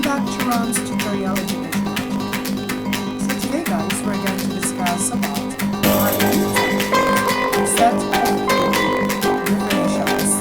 back to Ram's tutorial education. So today guys, we're going to discuss about set of definitions.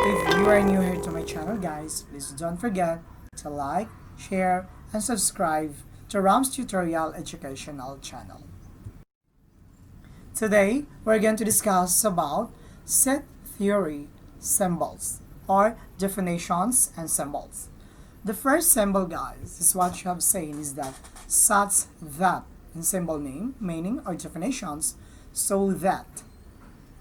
If you are new here to my channel guys, please don't forget to like, share, and subscribe to Ram's tutorial educational channel. Today, we're going to discuss about set theory symbols or definitions and symbols. The first symbol guys is what you have seen is that such that in symbol name, meaning or definitions, so that.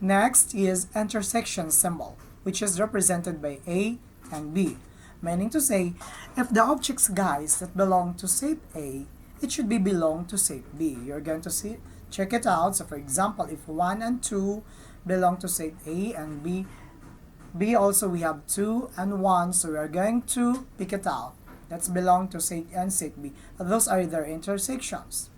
Next is intersection symbol, which is represented by A and B, meaning to say if the objects guys that belong to set A, it should be belong to set B. You're going to see check it out. So for example, if 1 and 2 belong to set A and B also we have 2 and 1, so we are going to pick it out. That's belong to set A and set B. Those are their intersections.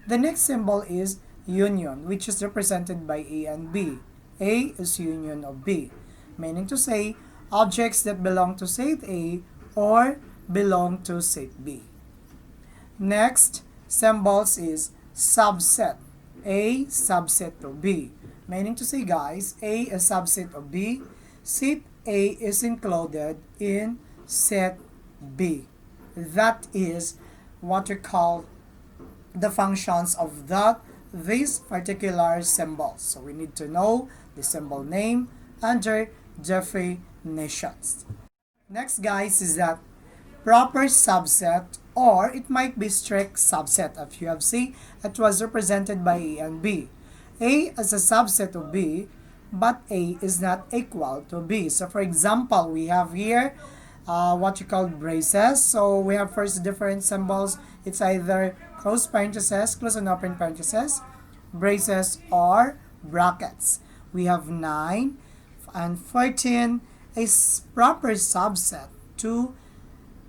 The next symbol is union, which is represented by A and B. A is union of B, meaning to say objects that belong to set A or belong to set B. Next symbols is subset. A subset of B, meaning to say guys, A is subset of B. Set A is included in set B. That is what we call the functions of these particular symbols. So we need to know the symbol name under definitions. Next guys is that proper subset, or it might be strict subset. If you have seen, it was represented by A and B. A is a subset of B, but A is not equal to B. So for example, we have here what you call braces. So we have first different symbols. It's either close parentheses, close and open parentheses, braces, or brackets. We have 9 and 14. A proper subset to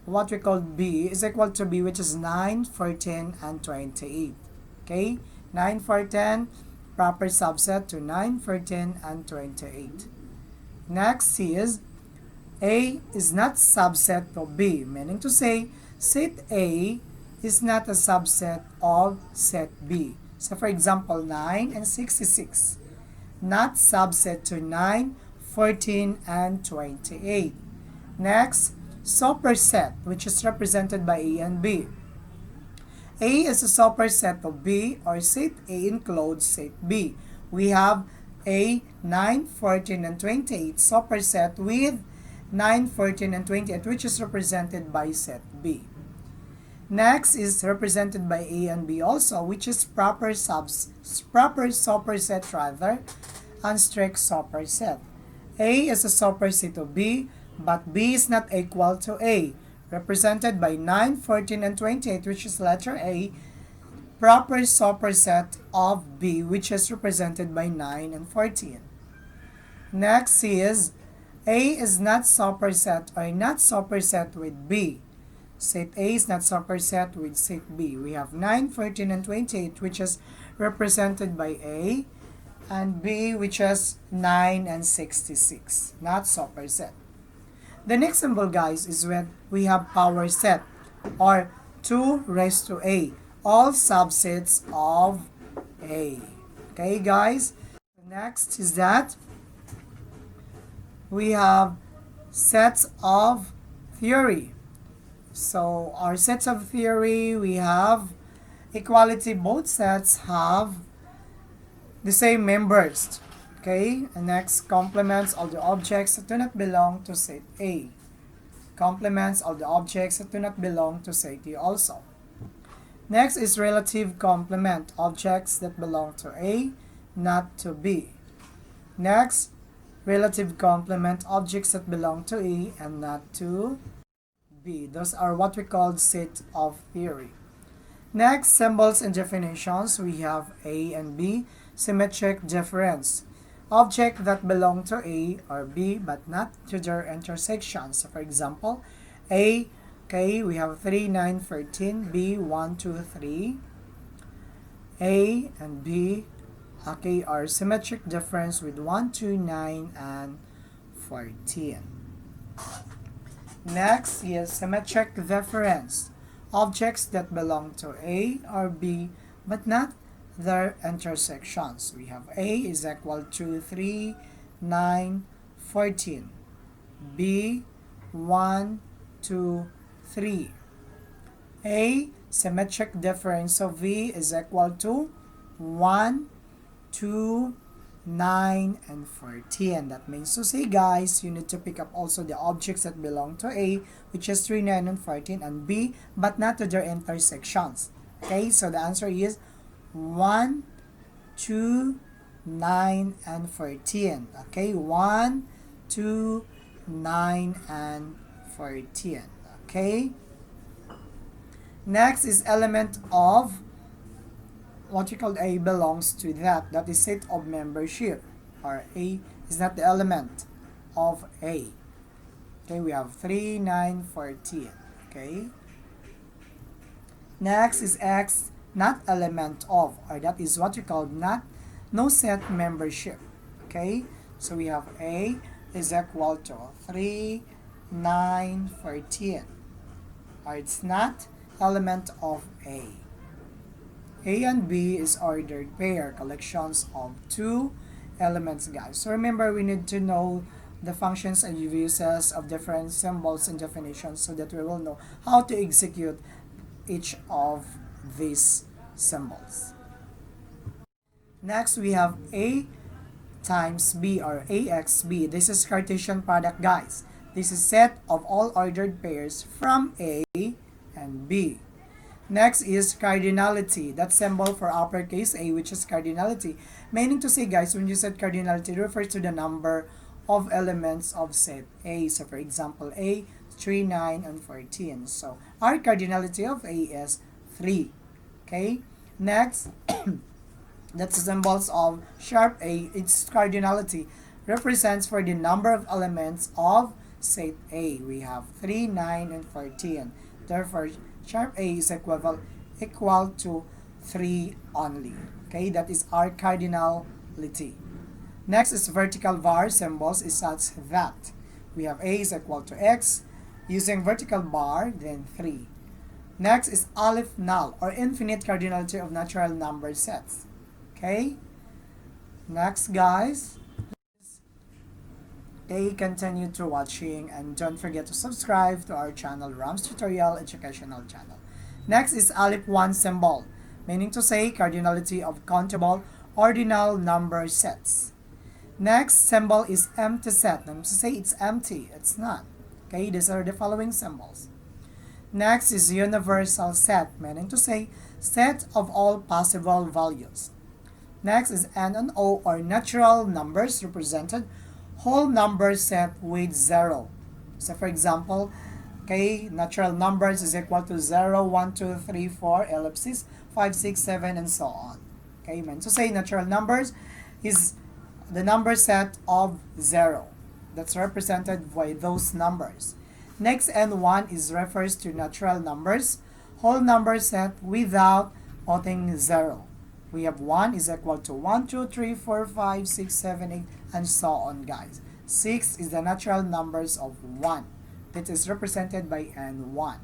what we call B is equal to B, which is 9, 14, and 28. Okay? 9, 14, proper subset to 9, 14, and 28. Next is A is not subset of B, meaning to say set A is not a subset of set B. So for example, 9 and 66, not subset to 9, 14, and 28. Next, superset, which is represented by A and B. A is a superset of B, or set A includes set B. We have A 9, 14, and 28 superset with 9, 14, and 28, which is represented by set B. Next is represented by A and B also, which is proper superset rather, and strict superset. A is a superset of B, but B is not equal to A, represented by 9, 14, and 28, which is letter A, proper superset of B, which is represented by 9 and 14. Next is A is not superset or not superset with B. Set A is not superset with set B. We have 9, 14, and 28, which is represented by A, and B, which is 9 and 66, not superset. The next symbol guys is when we have power set, or 2 raised to A, all subsets of A. Okay guys, next is that we have sets of theory. So our sets of theory, we have equality. Both sets have the same members. Okay, and next, complements all the objects that do not belong to set A. Complements all the objects that do not belong to set A also. Next is relative complement, objects that belong to A, not to B. Next, relative complement, objects that belong to A and not to B. Those are what we call set of theory. Next, symbols and definitions. We have A and B, symmetric difference. Object that belong to A or B but not to their intersections. So for example, A, okay, we have 3, 9, 13, B, 1, 2, 3. A and B, okay, are symmetric difference with 1, 2, 9, and 14. Next is symmetric difference. Objects that belong to A or B but not their intersections. We have A is equal to 3, 9, 14. B, 1, 2, 3. A symmetric difference of V is equal to 1, 2, 9, and 14. That means to say, guys, you need to pick up also the objects that belong to A, which is 3, 9, and 14, and B, but not to their intersections. Okay, so the answer is 1, 2, 9, and 14. Okay, 1, 2, 9, and 14. Okay. Next is element of what you call A belongs to that. That is set of membership. Or A is not the element of A. Okay, we have 3, 9, 14. Okay. Next is X, not element of, or that is what you call not no set membership. Okay, so we have A is equal to 3, 9, 14. Or it's not element of A. A and B is ordered pair, collections of two elements, guys. So remember, we need to know the functions and uses of different symbols and definitions so that we will know how to execute each of these symbols. Next, we have A times B or AXB. This is Cartesian product, guys. This is set of all ordered pairs from A and B. Next is cardinality. That symbol for uppercase A, which is cardinality. Meaning to say, guys, when you said cardinality, it refers to the number of elements of set A. So for example, A, 3, 9, and 14. So our cardinality of A is 3. Okay? Next, that's the symbols of sharp A. Its cardinality represents for the number of elements of set A. We have 3, 9, and 14. Therefore, sharp A is equal to 3 only. Okay, that is our cardinality. Next is vertical bar symbols is such that we have A is equal to X using vertical bar, then 3. Next is aleph null or infinite cardinality of natural number sets. Okay, next, guys, continue to watching and don't forget to subscribe to our channel, Ram's Tutorial Educational Channel. Next is aleph 1 symbol, meaning to say cardinality of countable ordinal number sets. Next symbol is empty set. Meaning to say it's empty, it's not. Okay, these are the following symbols. Next is universal set, meaning to say set of all possible values. Next is N and O or natural numbers represented whole number set with 0. So for example, okay, natural numbers is equal to 0, 1, 2, 3, 4, ellipsis, 5, 6, 7, and so on. Okay, meant to say natural numbers is the number set of 0. That's represented by those numbers. Next, N1 is refers to natural numbers, whole number set without putting 0. We have 1 is equal to 1, 2, 3, 4, 5, 6, 7, 8, and so on, guys. 6 is the natural numbers of 1. That is represented by N1.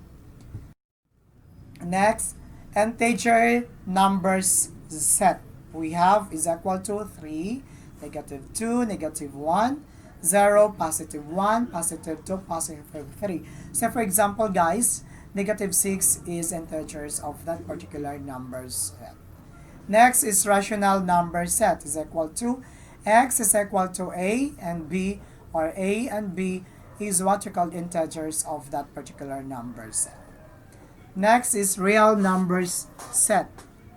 Next, integer numbers set. We have is equal to 3, negative 2, negative 1, 0, positive 1, positive 2, positive 3. So for example, guys, negative 6 is integers of that particular number set. Next is rational number set is equal to X is equal to A and B, or A and B is what you call integers of that particular number set. Next is real numbers set.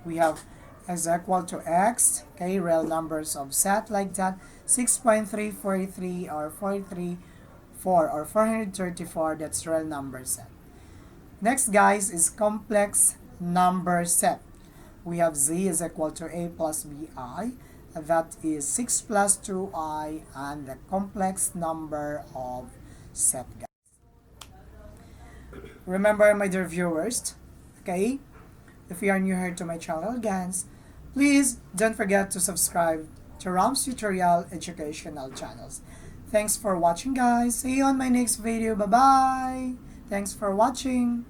We have is equal to X, okay, real numbers of set like that, 6.343 or 434 or 434, that's real number set. Next, guys, is complex number set. We have Z is equal to A plus BI. That is 6 plus 2i and the complex number of set, guys. Remember, my dear viewers, okay, if you are new here to my channel, guys, please don't forget to subscribe to Ram's Tutorial Educational Channels. Thanks for watching, guys. See you on my next video. Bye-bye. Thanks for watching.